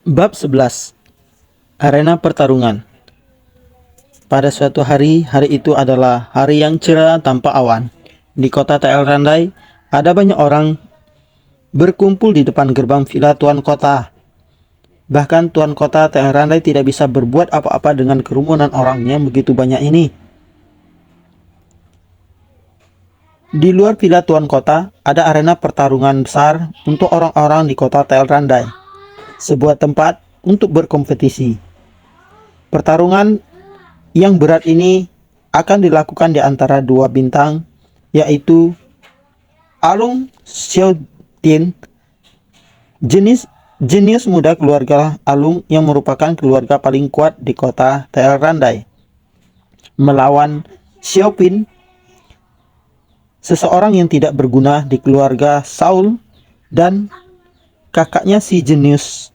Bab 11. Arena pertarungan. Pada suatu hari itu adalah hari yang cerah tanpa awan. Di kota TL Randai, ada banyak orang berkumpul di depan gerbang villa Tuan Kota. Bahkan Tuan Kota TL Randai tidak bisa berbuat apa-apa dengan kerumunan orang yang begitu banyak ini. Di luar villa Tuan Kota, ada arena pertarungan besar untuk orang-orang di kota TL Randai. Sebuah tempat untuk berkompetisi. Pertarungan yang berat ini akan dilakukan di antara dua bintang, yaitu Alung Xiaotin, jenius muda keluarga Alung yang merupakan keluarga paling kuat di kota TL Randai, melawan Xiaopin, seseorang yang tidak berguna di keluarga Saul, dan kakaknya si jenius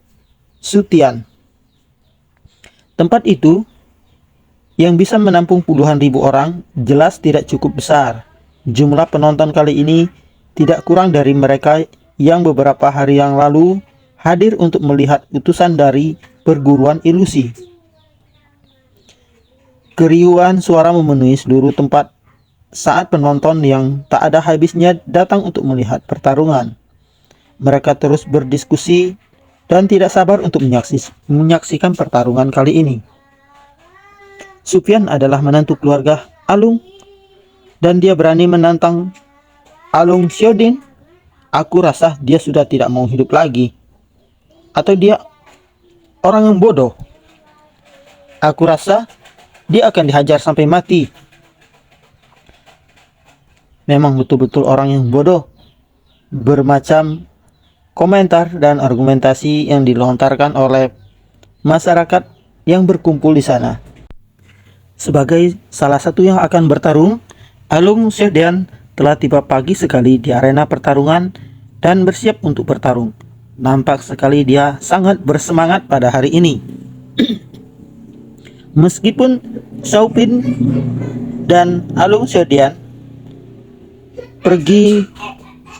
Sutian. Tempat itu yang bisa menampung puluhan ribu orang jelas tidak cukup besar. Jumlah penonton kali ini tidak kurang dari mereka yang beberapa hari yang lalu hadir untuk melihat utusan dari perguruan ilusi. Keriuhan suara memenuhi seluruh tempat saat penonton yang tak ada habisnya datang untuk melihat pertarungan. Mereka terus berdiskusi dan tidak sabar untuk menyaksikan pertarungan kali ini. Sufyan adalah menantu keluarga Alung, dan dia berani menantang Alung Xiaodin. Aku rasa dia sudah tidak mau hidup lagi. Atau dia orang yang bodoh. Aku rasa dia akan dihajar sampai mati. Memang betul-betul orang yang bodoh. Bermacam komentar dan argumentasi yang dilontarkan oleh masyarakat yang berkumpul di sana. Sebagai salah satu yang akan bertarung, Alung Xiaodian telah tiba pagi sekali di arena pertarungan dan bersiap untuk bertarung. Nampak sekali dia sangat bersemangat pada hari ini. Meskipun Xiaopin dan Alung Xiaodian pergi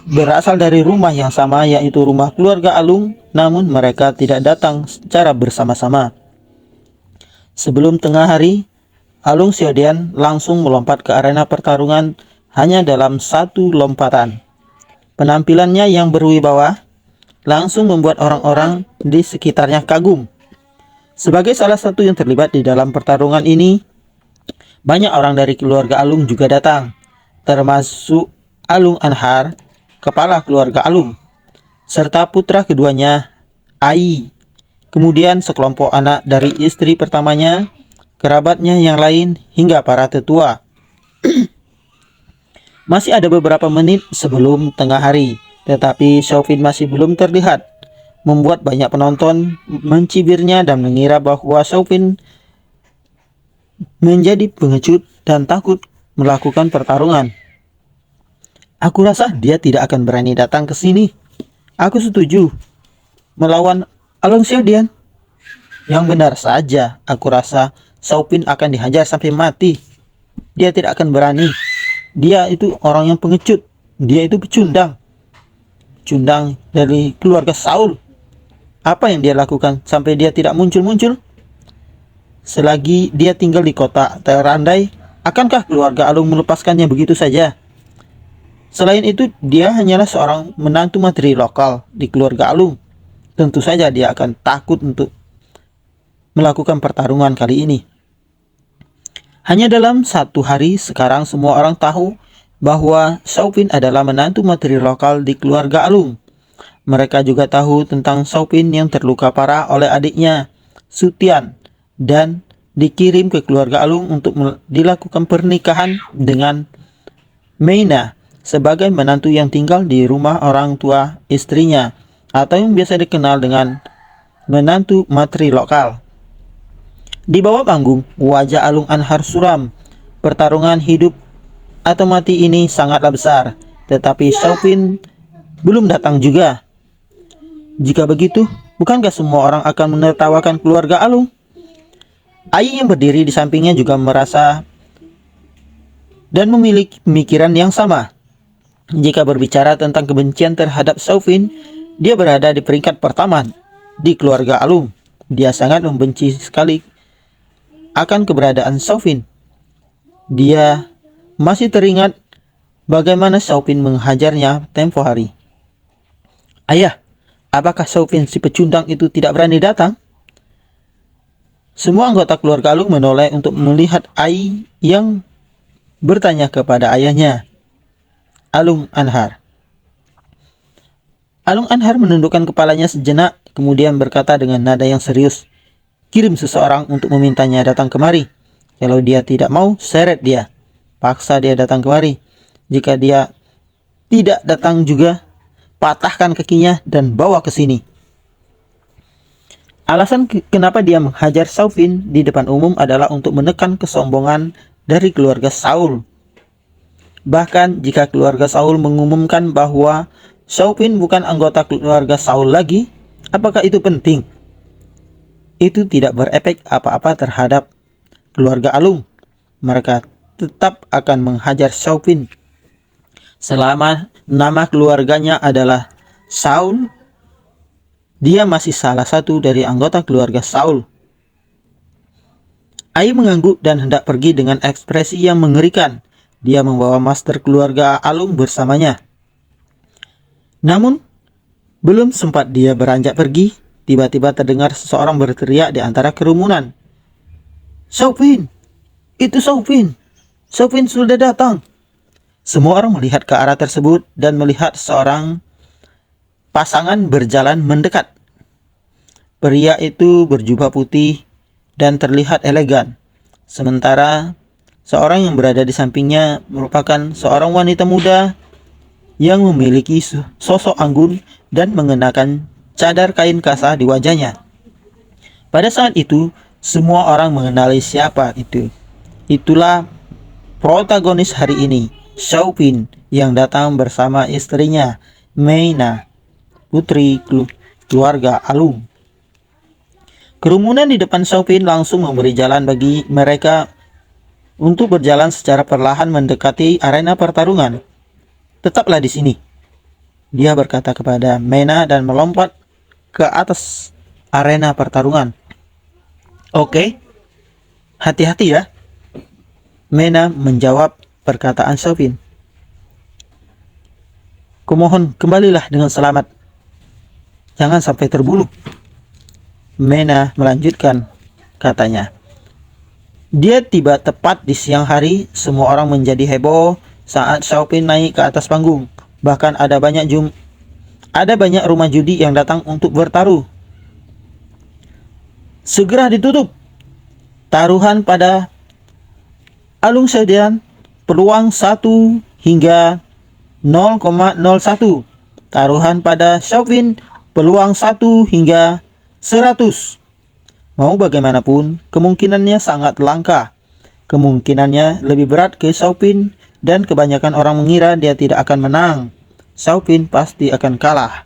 berasal dari rumah yang sama, yaitu rumah keluarga Alung, namun mereka tidak datang secara bersama-sama. Sebelum tengah hari, Alung Xiaodian langsung melompat ke arena pertarungan hanya dalam satu lompatan. Penampilannya yang berwibawa langsung membuat orang-orang di sekitarnya kagum. Sebagai salah satu yang terlibat di dalam pertarungan ini, banyak orang dari keluarga Alung juga datang, termasuk Alung Anhar, kepala keluarga Alung, serta putra keduanya, Ai. Kemudian sekelompok anak dari istri pertamanya, kerabatnya yang lain, hingga para tetua. Masih ada beberapa menit sebelum tengah hari, tetapi Xiaopin masih belum terlihat, membuat banyak penonton mencibirnya dan mengira bahwa Xiaopin menjadi pengecut dan takut melakukan pertarungan. Aku rasa dia tidak akan berani datang ke sini. Aku setuju melawan Alung Xiaodian. Yang benar saja, aku rasa Xiaopin akan dihajar sampai mati. Dia tidak akan berani. Dia itu orang yang pengecut. Dia itu pecundang. Pecundang dari keluarga Saul. Apa yang dia lakukan sampai dia tidak muncul-muncul? Selagi dia tinggal di kota Terandai, akankah keluarga Alung melepaskannya begitu saja? Selain itu, dia hanyalah seorang menantu materi lokal di keluarga Alung. Tentu saja dia akan takut untuk melakukan pertarungan kali ini. Hanya dalam satu hari, sekarang semua orang tahu bahwa Xiaopin adalah menantu materi lokal di keluarga Alung. Mereka juga tahu tentang Xiaopin yang terluka parah oleh adiknya, Sutian, dan dikirim ke keluarga Alung untuk dilakukan pernikahan dengan Meina, sebagai menantu yang tinggal di rumah orang tua istrinya, atau yang biasa dikenal dengan menantu materi lokal. Di bawah panggung, wajah Alung Anhar suram. Pertarungan hidup atau mati ini sangatlah besar, tetapi Xiaopin belum datang juga. Jika begitu, bukankah semua orang akan menertawakan keluarga Alung? Ai yang berdiri di sampingnya juga merasa dan memiliki pemikiran yang sama. Jika berbicara tentang kebencian terhadap Xiaopin, dia berada di peringkat pertama di keluarga Alung. Dia sangat membenci sekali akan keberadaan Xiaofin. Dia masih teringat bagaimana Xiaofin menghajarnya tempo hari. Ayah, apakah Xiaofin si pecundang itu tidak berani datang? Semua anggota keluarga Alung menoleh untuk melihat Ai yang bertanya kepada ayahnya, Alung Anhar. Alung Anhar menundukkan kepalanya sejenak, kemudian berkata dengan nada yang serius, kirim seseorang untuk memintanya datang kemari. Kalau dia tidak mau, seret dia. Paksa dia datang kemari. Jika dia tidak datang juga, patahkan kakinya dan bawa ke sini. Alasan kenapa dia menghajar Xiaofin di depan umum adalah untuk menekan kesombongan dari keluarga Saul. Bahkan jika keluarga Saul mengumumkan bahwa Xiaofin bukan anggota keluarga Saul lagi, apakah itu penting? Itu tidak berefek apa-apa terhadap keluarga Alung. Mereka tetap akan menghajar Xiaofin selama nama keluarganya adalah Saul. Dia masih salah satu dari anggota keluarga Saul. Ai mengangguk dan hendak pergi dengan ekspresi yang mengerikan. Dia membawa master keluarga Alung bersamanya. Namun, belum sempat dia beranjak pergi, tiba-tiba terdengar seseorang berteriak di antara kerumunan. Xiaofin! Itu Xiaofin! Xiaofin sudah datang! Semua orang melihat ke arah tersebut dan melihat seorang pasangan berjalan mendekat. Pria itu berjubah putih dan terlihat elegan. Sementara seorang yang berada di sampingnya merupakan seorang wanita muda yang memiliki sosok anggun dan mengenakan cadar kain kasah di wajahnya. Pada saat itu, semua orang mengenali siapa itu. Itulah protagonis hari ini, Xiaofin, yang datang bersama istrinya, Meina, putri keluarga Alung. Kerumunan di depan Xiaofin langsung memberi jalan bagi mereka untuk berjalan secara perlahan mendekati arena pertarungan. Tetaplah di sini, dia berkata kepada Meina dan melompat ke atas arena pertarungan. Oke, hati-hati ya, Meina menjawab perkataan Xiaofin. Kumohon kembalilah dengan selamat. Jangan sampai terbunuh. Meina melanjutkan, katanya. Dia tiba tepat di siang hari. Semua orang menjadi heboh saat Xiaofin naik ke atas panggung. Bahkan ada banyak rumah judi yang datang untuk bertaruh. Segera ditutup. Taruhan pada Alung Xiaodian peluang 1 hingga 0,01. Taruhan pada Xiaofin peluang 1 hingga 100. Mau bagaimanapun, kemungkinannya sangat langka. Kemungkinannya lebih berat ke Xiaofin dan kebanyakan orang mengira dia tidak akan menang. Xiaofin pasti akan kalah.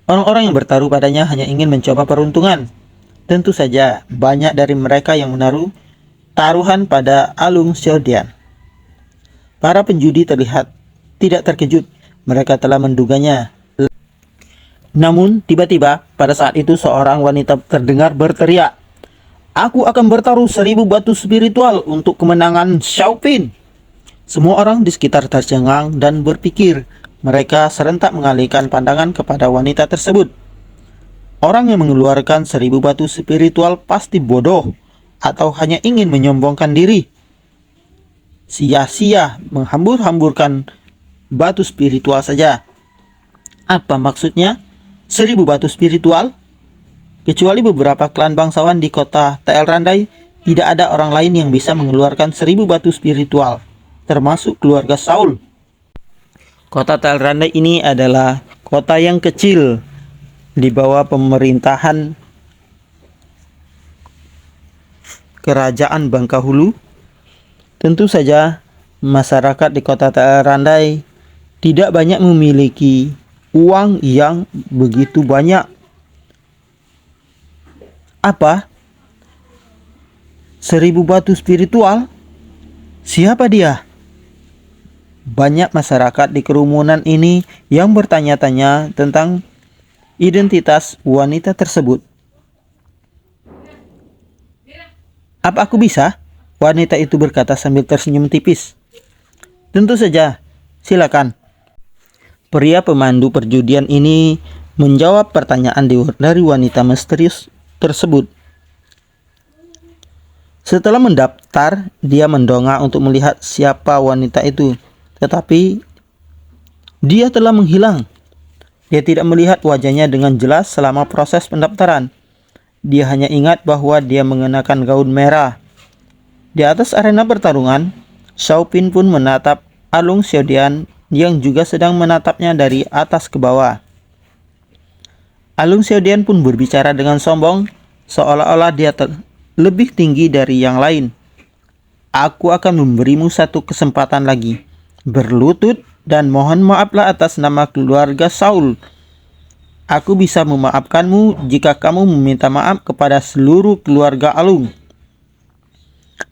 Orang-orang yang bertaruh padanya hanya ingin mencoba peruntungan. Tentu saja banyak dari mereka yang menaruh taruhan pada Alung Xiaodian. Para penjudi terlihat tidak terkejut. Mereka telah menduganya. Namun, tiba-tiba pada saat itu seorang wanita terdengar berteriak, "Aku akan bertaruh 1000 batu spiritual untuk kemenangan Xiaofin." Semua orang di sekitar tercengang dan berpikir. Mereka serentak mengalihkan pandangan kepada wanita tersebut. Orang yang mengeluarkan 1000 batu spiritual pasti bodoh atau hanya ingin menyombongkan diri. Sia-sia menghambur-hamburkan batu spiritual saja. Apa maksudnya? 1000 batu spiritual? Kecuali beberapa klan bangsawan di kota TL Randai, tidak ada orang lain yang bisa mengeluarkan 1000 batu spiritual, termasuk keluarga Saul. Kota TL Randai ini adalah kota yang kecil di bawah pemerintahan Kerajaan Bangkahulu. Tentu saja masyarakat di kota TL Randai tidak banyak memiliki uang yang begitu banyak. Apa? 1000 batu spiritual? Siapa dia? Banyak masyarakat di kerumunan ini yang bertanya-tanya tentang identitas wanita tersebut. "Apa aku bisa?" wanita itu berkata sambil tersenyum tipis. "Tentu saja, silakan." Pria pemandu perjudian ini menjawab pertanyaan dari wanita misterius tersebut. Setelah mendaftar, dia mendongak untuk melihat siapa wanita itu, tetapi dia telah menghilang. Dia tidak melihat wajahnya dengan jelas selama proses pendaftaran. Dia hanya ingat bahwa dia mengenakan gaun merah. Di atas arena pertarungan, Xiaopin pun menatap Alung Xiaodian yang juga sedang menatapnya dari atas ke bawah. Alung Xiaodian pun berbicara dengan sombong, seolah-olah dia lebih tinggi dari yang lain. "Aku akan memberimu satu kesempatan lagi. Berlutut dan mohon maaflah atas nama keluarga Saul. Aku bisa memaafkanmu jika kamu meminta maaf kepada seluruh keluarga Alung."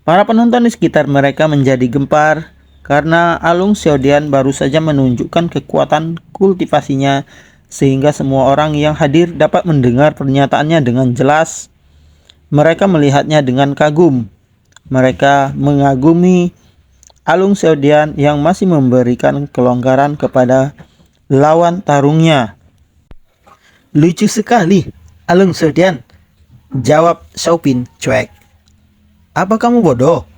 Para penonton di sekitar mereka menjadi gempar karena Alung Xiaodian baru saja menunjukkan kekuatan kultivasinya, sehingga semua orang yang hadir dapat mendengar pernyataannya dengan jelas. Mereka melihatnya dengan kagum. Mereka mengagumi Alung Xiaodian yang masih memberikan kelonggaran kepada lawan tarungnya. "Lucu sekali, Alung Xiaodian," jawab Xiaopin cuek. "Apa kamu bodoh?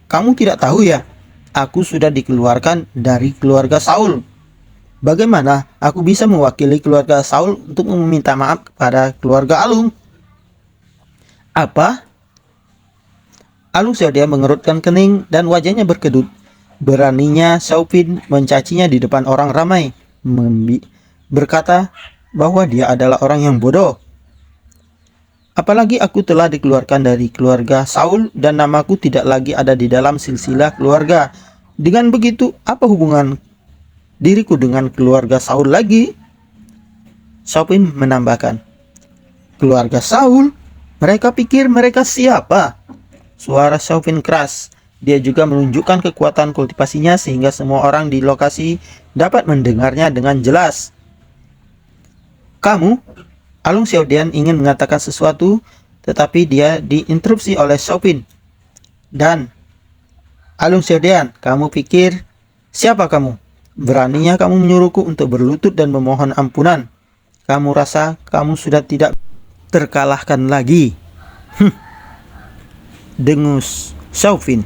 Kamu tidak tahu ya? Aku sudah dikeluarkan dari keluarga Saul. Bagaimana aku bisa mewakili keluarga Saul untuk meminta maaf kepada keluarga Alung?" "Apa?" Alung Xiaodian mengerutkan kening dan wajahnya berkedut. Beraninya Xiaopin mencacinya di depan orang ramai, berkata bahwa dia adalah orang yang bodoh. "Apalagi aku telah dikeluarkan dari keluarga Saul dan namaku tidak lagi ada di dalam silsilah keluarga. Dengan begitu, apa hubungan diriku dengan keluarga Saul lagi?" Xiaopin menambahkan, "Keluarga Saul? Mereka pikir mereka siapa?" Suara Xiaopin keras. Dia juga menunjukkan kekuatan kultivasinya sehingga semua orang di lokasi dapat mendengarnya dengan jelas. "Kamu?" Alung Xiaodian ingin mengatakan sesuatu, tetapi dia diinterupsi oleh Xiaopin. "Dan Alung Xiaodian, kamu pikir siapa kamu? Beraninya kamu menyuruhku untuk berlutut dan memohon ampunan. Kamu rasa kamu sudah tidak terkalahkan lagi?" dengus Xiaopin.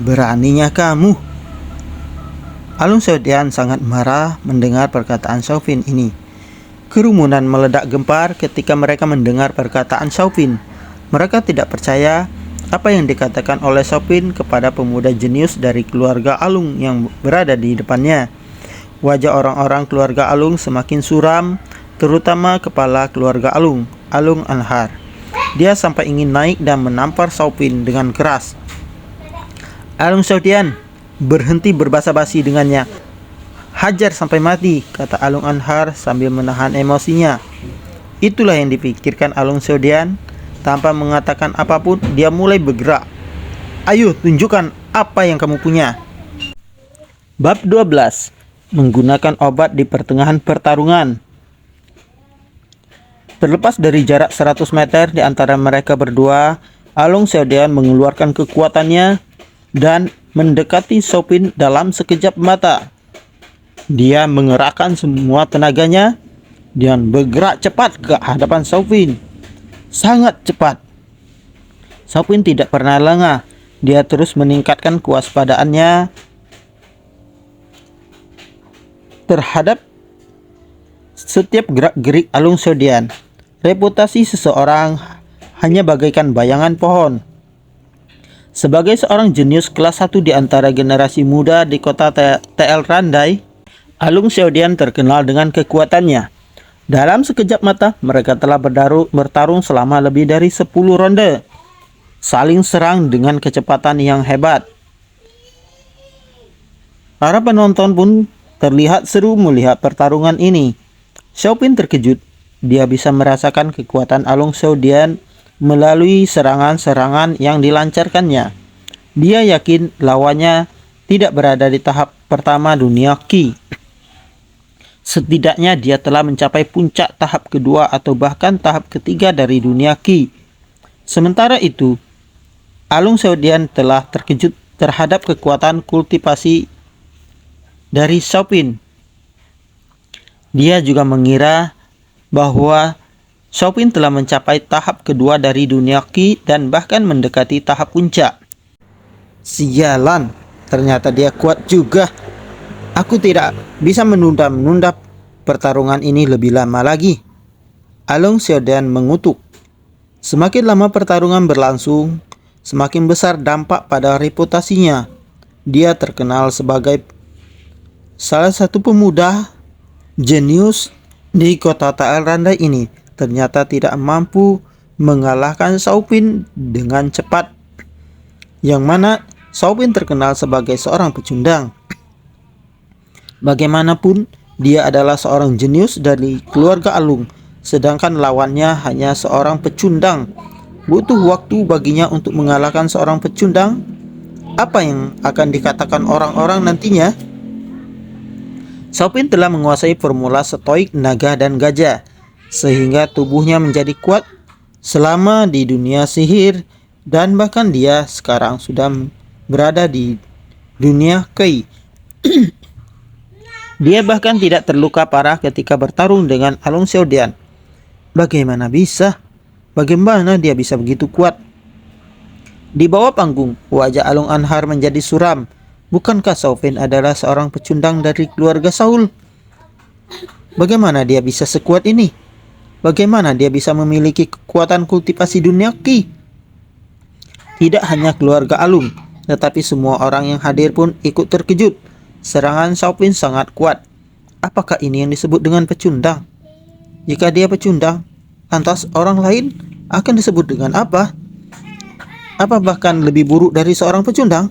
"Beraninya kamu." Alung Xiaodian sangat marah mendengar perkataan Xiaopin ini. Kerumunan meledak gempar ketika mereka mendengar perkataan Xiaopin. Mereka tidak percaya apa yang dikatakan oleh Xiaopin kepada pemuda jenius dari keluarga Alung yang berada di depannya. Wajah orang-orang keluarga Alung semakin suram, terutama kepala keluarga Alung, Alung Anhar. Dia sampai ingin naik dan menampar Xiaopin dengan keras. "Alung Xiaodian, berhenti berbasa-basi dengannya. Hajar sampai mati," kata Alung Anhar sambil menahan emosinya. Itulah yang dipikirkan Alung Xiaodian. Tanpa mengatakan apapun, dia mulai bergerak. "Ayo, tunjukkan apa yang kamu punya." Bab 12. Menggunakan obat di pertengahan pertarungan. Terlepas dari jarak 100 meter di antara mereka berdua, Alung Xiaodian mengeluarkan kekuatannya dan mendekati Xiaopin dalam sekejap mata. Dia mengerahkan semua tenaganya dan bergerak cepat ke hadapan Xiaopin. Sangat cepat. Xiaopin tidak pernah lengah. Dia terus meningkatkan kewaspadaannya terhadap setiap gerak-gerik Alung Xiaodian. Reputasi seseorang hanya bagaikan bayangan pohon. Sebagai seorang jenius kelas 1 di antara generasi muda di kota TL Randai, Alung Xiaodian terkenal dengan kekuatannya. Dalam sekejap mata, mereka telah bertarung selama lebih dari 10 ronde, saling serang dengan kecepatan yang hebat. Para penonton pun terlihat seru melihat pertarungan ini. Xiaopin terkejut. Dia bisa merasakan kekuatan Alung Xiaodian melalui serangan-serangan yang dilancarkannya. Dia yakin lawannya tidak berada di tahap pertama dunia Qi. Setidaknya dia telah mencapai puncak tahap kedua atau bahkan tahap ketiga dari dunia Qi. Sementara itu, Alung Xiaodian telah terkejut terhadap kekuatan kultivasi dari Xiaopin. Dia juga mengira bahwa Xiaopin telah mencapai tahap kedua dari dunia Qi dan bahkan mendekati tahap puncak. Sialan, ternyata dia kuat juga. Aku tidak bisa menunda pertarungan ini lebih lama lagi. Alung Xiaodian mengutuk. Semakin lama pertarungan berlangsung, semakin besar dampak pada reputasinya. Dia terkenal sebagai salah satu pemuda jenius di kota Taelranda ini. Ternyata tidak mampu mengalahkan Xiaopin dengan cepat. Yang mana Xiaopin terkenal sebagai seorang pecundang. Bagaimanapun, dia adalah seorang jenius dari keluarga Alung, sedangkan lawannya hanya seorang pecundang. Butuh waktu baginya untuk mengalahkan seorang pecundang. Apa yang akan dikatakan orang-orang nantinya? Xiaopin telah menguasai formula stoik naga dan gajah, sehingga tubuhnya menjadi kuat selama di dunia sihir, dan bahkan dia sekarang sudah berada di dunia Qi. Dia bahkan tidak terluka parah ketika bertarung dengan Alung Xiaodian. Bagaimana bisa? Bagaimana dia bisa begitu kuat? Di bawah panggung, wajah Alung Anhar menjadi suram. Bukankah Xiaopin adalah seorang pecundang dari keluarga Saul? Bagaimana dia bisa sekuat ini? Bagaimana dia bisa memiliki kekuatan kultivasi dunia Qi? Tidak hanya keluarga Alung, tetapi semua orang yang hadir pun ikut terkejut. Serangan Xiaopin sangat kuat. Apakah ini yang disebut dengan pecundang? Jika dia pecundang, lantas orang lain akan disebut dengan apa? Apa bahkan lebih buruk dari seorang pecundang?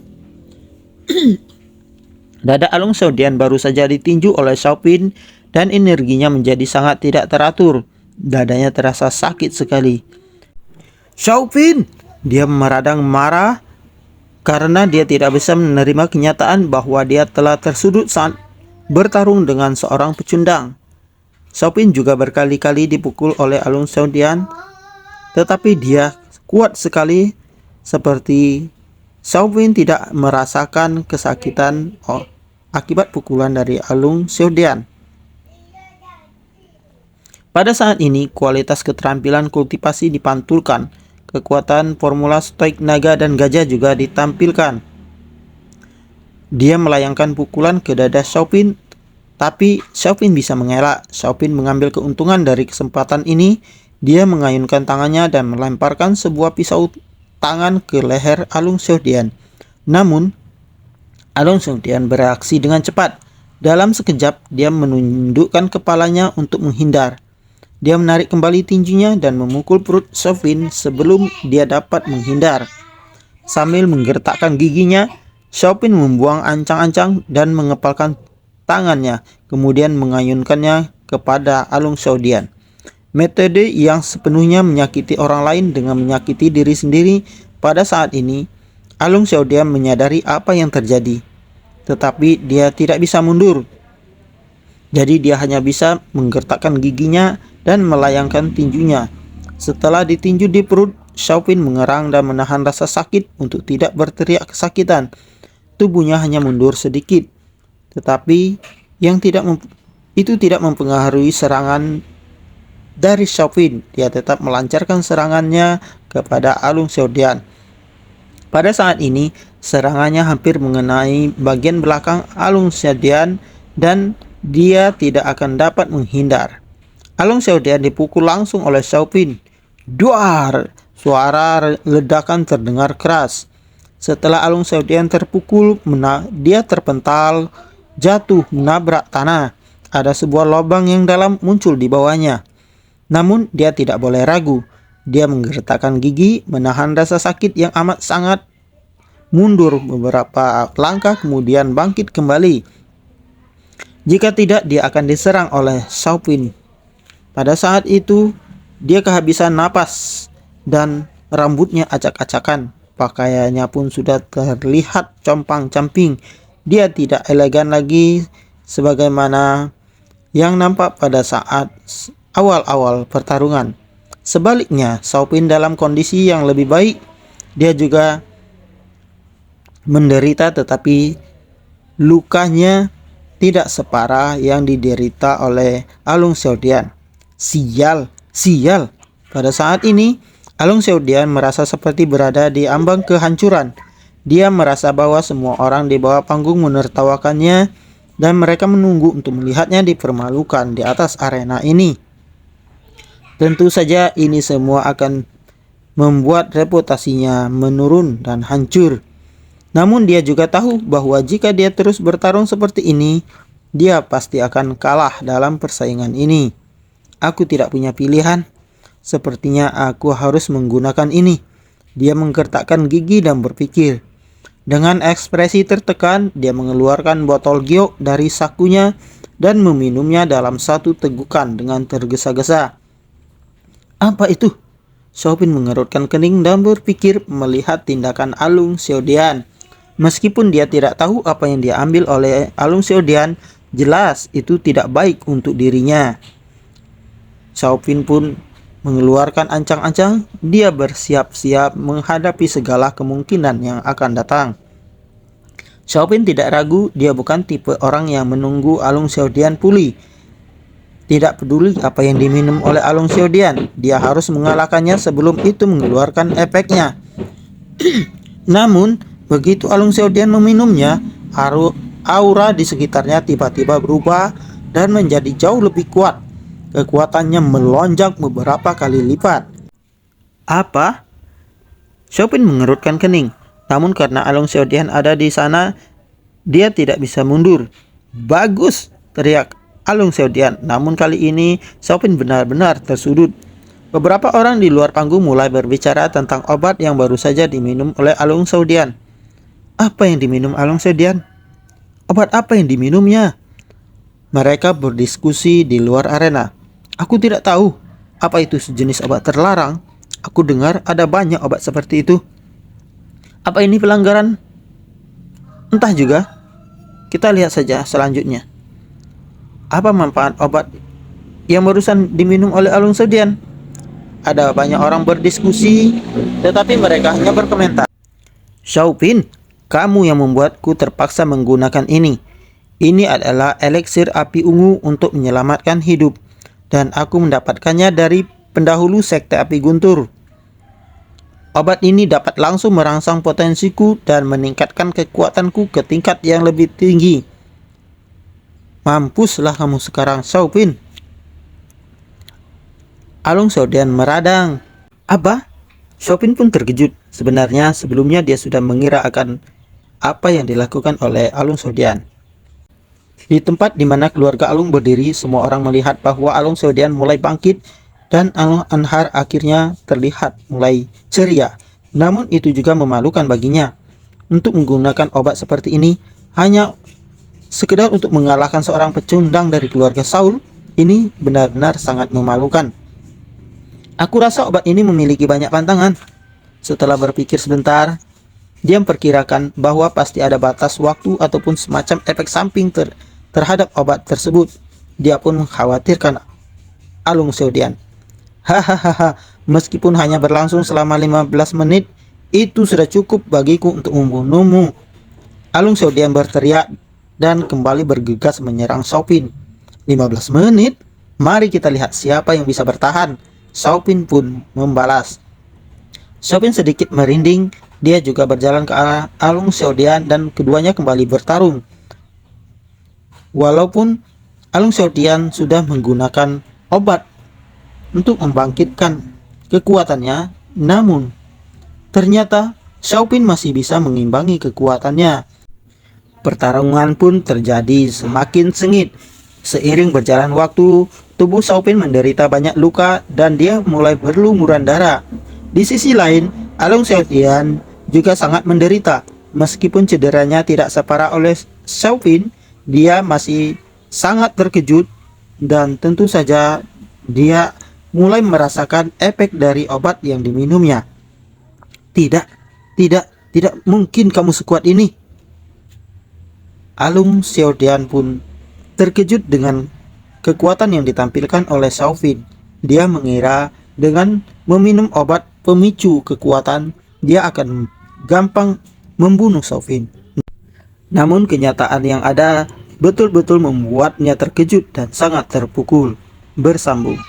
Dada Alung Xiaodian baru saja ditinju oleh Xiaopin dan energinya menjadi sangat tidak teratur. Dadanya terasa sakit sekali. Xiaopin! Dia meradang marah karena dia tidak bisa menerima kenyataan bahwa dia telah tersudut saat bertarung dengan seorang pecundang. Xiaopin juga berkali-kali dipukul oleh Alung Xiaodian, tetapi dia kuat sekali. Seperti Xiaopin tidak merasakan kesakitan akibat pukulan dari Alung Xiaodian. Pada saat ini, kualitas keterampilan kultivasi dipantulkan. Kekuatan formula stoik naga dan gajah juga ditampilkan. Dia melayangkan pukulan ke dada Xiaopin, tapi Xiaopin bisa mengelak. Xiaopin mengambil keuntungan dari kesempatan ini. Dia mengayunkan tangannya dan melemparkan sebuah pisau tangan ke leher Alung Xiaodian. Namun, Alung Xiaodian bereaksi dengan cepat. Dalam sekejap, dia menundukkan kepalanya untuk menghindar. Dia menarik kembali tinjunya dan memukul perut Xiaopin sebelum dia dapat menghindar. Sambil menggertakkan giginya, Xiaopin membuang ancang-ancang dan mengepalkan tangannya, kemudian mengayunkannya kepada Alung Xiaodian. Metode yang sepenuhnya menyakiti orang lain dengan menyakiti diri sendiri. Pada saat ini, Alung Xiaodian menyadari apa yang terjadi, tetapi dia tidak bisa mundur. Jadi dia hanya bisa menggertakkan giginya dan melayangkan tinjunya. Setelah ditinju di perut, Xiaopin mengerang dan menahan rasa sakit untuk tidak berteriak kesakitan. Tubuhnya hanya mundur sedikit, tetapi itu tidak mempengaruhi serangan dari Xiaopin. Dia tetap melancarkan serangannya kepada Alung Xiaodian. Pada saat ini, serangannya hampir mengenai bagian belakang Alung Xiaodian dan dia tidak akan dapat menghindar. Alung Xiaodian dipukul langsung oleh Xiaopin. Duar! Suara ledakan terdengar keras. Setelah Alung Xiaodian terpukul, dia terpental, jatuh menabrak tanah. Ada sebuah lubang yang dalam muncul di bawahnya. Namun dia tidak boleh ragu. Dia menggertakkan gigi, menahan rasa sakit yang amat sangat, mundur beberapa langkah kemudian bangkit kembali. Jika tidak, dia akan diserang oleh Xiaopin. Pada saat itu, dia kehabisan napas dan rambutnya acak-acakan. Pakaiannya pun sudah terlihat compang-camping. Dia tidak elegan lagi sebagaimana yang nampak pada saat awal-awal pertarungan. Sebaliknya, Xiaopin dalam kondisi yang lebih baik. Dia juga menderita, tetapi lukanya tidak separah yang diderita oleh Alun Xiaodian. Sial, sial. Pada saat ini, Alun Xiaodian merasa seperti berada di ambang kehancuran. Dia merasa bahwa semua orang di bawah panggung menertawakannya dan mereka menunggu untuk melihatnya dipermalukan di atas arena ini. Tentu saja ini semua akan membuat reputasinya menurun dan hancur. Namun dia juga tahu bahwa jika dia terus bertarung seperti ini, dia pasti akan kalah dalam persaingan ini. Aku tidak punya pilihan. Sepertinya aku harus menggunakan ini. Dia menggertakkan gigi dan berpikir. Dengan ekspresi tertekan, dia mengeluarkan botol giok dari sakunya dan meminumnya dalam satu tegukan dengan tergesa-gesa. Apa itu? Xiaopin mengerutkan kening dan berpikir melihat tindakan Alun Xiaodian. Meskipun dia tidak tahu apa yang diambil oleh Alun Xiaodian, jelas itu tidak baik untuk dirinya. Xiaopin pun mengeluarkan ancang-ancang. Dia bersiap-siap menghadapi segala kemungkinan yang akan datang. Xiaopin tidak ragu, dia bukan tipe orang yang menunggu Alun Xiaodian pulih. Tidak peduli apa yang diminum oleh Alun Xiaodian, dia harus mengalahkannya sebelum itu mengeluarkan efeknya. Namun, begitu Alun Xiaodian meminumnya, aura di sekitarnya tiba-tiba berubah dan menjadi jauh lebih kuat. Kekuatannya melonjak beberapa kali lipat. Apa? Xiaopin mengerutkan kening. Namun karena Alun Xiaodian ada di sana, dia tidak bisa mundur. Bagus, teriak Alun Xiaodian. Namun kali ini Xiaopin benar-benar tersudut. Beberapa orang di luar panggung mulai berbicara tentang obat yang baru saja diminum oleh Alun Xiaodian. Apa yang diminum Alun Xiaodian? Obat apa yang diminumnya? Mereka berdiskusi di luar arena. Aku tidak tahu apa itu sejenis obat terlarang. Aku dengar ada banyak obat seperti itu. Apa ini pelanggaran? Entah juga. Kita lihat saja selanjutnya. Apa manfaat obat yang barusan diminum oleh Alun Xiaodian? Ada banyak orang berdiskusi, tetapi mereka hanya berkomentar. Xiaopin, kamu yang membuatku terpaksa menggunakan ini. Ini adalah eliksir api ungu untuk menyelamatkan hidup, dan aku mendapatkannya dari pendahulu sekte api guntur. Obat ini dapat langsung merangsang potensiku dan meningkatkan kekuatanku ke tingkat yang lebih tinggi. Mampuslah kamu sekarang, Xiaopin. Alun Xiaodian meradang. Apa? Xiaopin pun terkejut. Sebenarnya sebelumnya dia sudah mengira akan apa yang dilakukan oleh Alun Xiaodian. Di tempat di mana keluarga Alun berdiri, semua orang melihat bahwa Alun Xiaodian mulai bangkit dan Alun Anhar akhirnya terlihat mulai ceria. Namun itu juga memalukan baginya. Untuk menggunakan obat seperti ini hanya sekedar untuk mengalahkan seorang pecundang dari keluarga Saul, ini benar-benar sangat memalukan. Aku rasa obat ini memiliki banyak pantangan. Setelah berpikir sebentar, dia memperkirakan bahwa pasti ada batas waktu ataupun semacam efek samping terhadap obat tersebut. Dia pun mengkhawatirkan Alun Xiaodian. Hahaha, meskipun hanya berlangsung selama 15 menit, itu sudah cukup bagiku untuk membunuhmu. Alun Xiaodian berteriak dan kembali bergegas menyerang Xiaopin. 15 menit? Mari kita lihat siapa yang bisa bertahan. Xiaopin pun membalas. Xiaopin sedikit merinding. Dia juga berjalan ke arah Alun Xiaodian dan keduanya kembali bertarung. Walaupun Alun Xiaodian sudah menggunakan obat untuk membangkitkan kekuatannya, namun ternyata Xiaopin masih bisa mengimbangi kekuatannya. Pertarungan pun terjadi semakin sengit. Seiring berjalan waktu, tubuh Xiaopin menderita banyak luka dan dia mulai berlumuran darah. Di sisi lain, Alun Xiaodian juga sangat menderita. Meskipun cederanya tidak separah oleh Xiaopin, dia masih sangat terkejut dan tentu saja dia mulai merasakan efek dari obat yang diminumnya. Tidak mungkin kamu sekuat ini. Alun Xiaodian pun terkejut dengan kekuatan yang ditampilkan oleh Xiaofin. Dia mengira dengan meminum obat pemicu kekuatan, dia akan gampang membunuh Xiaofin. Namun kenyataan yang ada betul-betul membuatnya terkejut dan sangat terpukul. Bersambung.